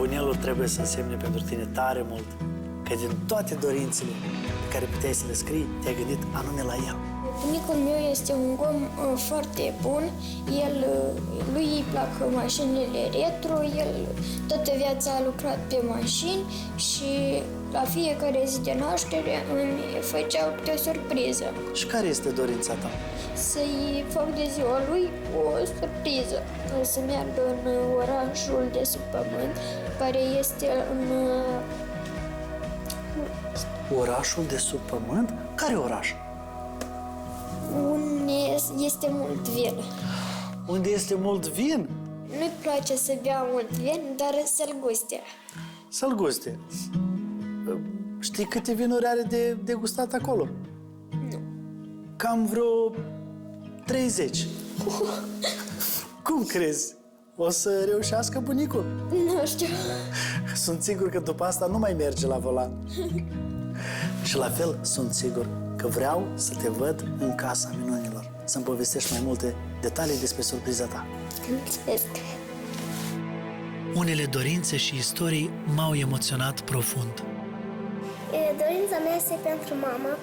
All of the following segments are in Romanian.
bunelul trebuie să însemne pentru tine tare mult că din toate dorințele pe care puteai să le scrii, te-ai gândit anume la el. Bunicul meu este un om foarte bun, lui îi plac mașinile retro, el toată viața a lucrat pe mașini și la fiecare zi de naștere îmi făceau câte o surpriză. Și care este dorința ta? Să-i fac de ziua lui o surpriză, să meargă în orașul de sub pământ, care este în... Orașul de sub pământ? Care oraș? unde este mult vin. Unde este mult vin? Nu-i place să bea mult vin, dar să-l guste. Să-l guste. Știi câte vinuri are de degustat acolo? Nu. Cam vreo 30. Cum crezi? O să reușească bunicul? Nu știu. Sunt sigur că după asta nu mai merge la volan. Și la fel sunt sigur că vreau să te văd în Casa Minunilor. Să-mi povestești mai multe detalii despre surpriza ta. Mulțumesc. Unele dorințe și istorii m-au emoționat profund. Dorința mea este pentru mama.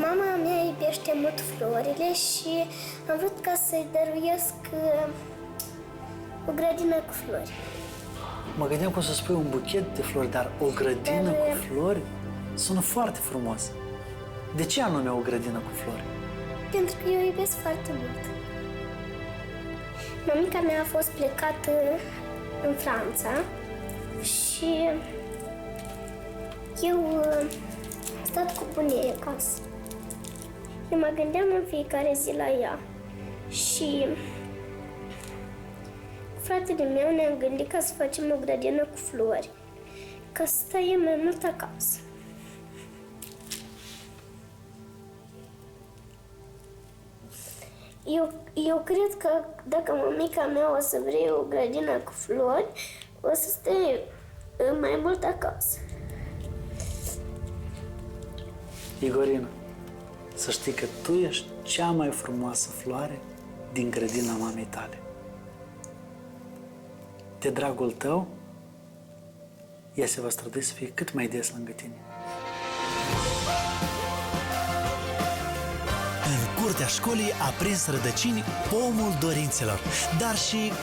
Mama mea iubește mult florile și am vrut ca să-i dăruiesc o grădină cu flori. Mă gândeam că o să spui un buchet de flori, dar o grădină cu flori sună foarte frumos. De ce anume o grădină cu flori? Pentru că eu iubesc foarte mult. Mamica mea a fost plecată în Franța și eu am stat cu bunie acasă. Și mă gândeam în fiecare zi la ea. Și fratele meu ne-am gândit ca să facem o grădină cu flori, ca să stăiem mai mult acasă. Eu cred că dacă mămica mea o să vrea o grădină cu flori, o să stea mai mult acasă. Igorina, să știi că tu ești cea mai frumoasă floare din grădina mamei tale. De dragul tău, ea se va strădui să fie cât mai des lângă tine. În curtea școlii a prins rădăcini pomul dorințelor, dar și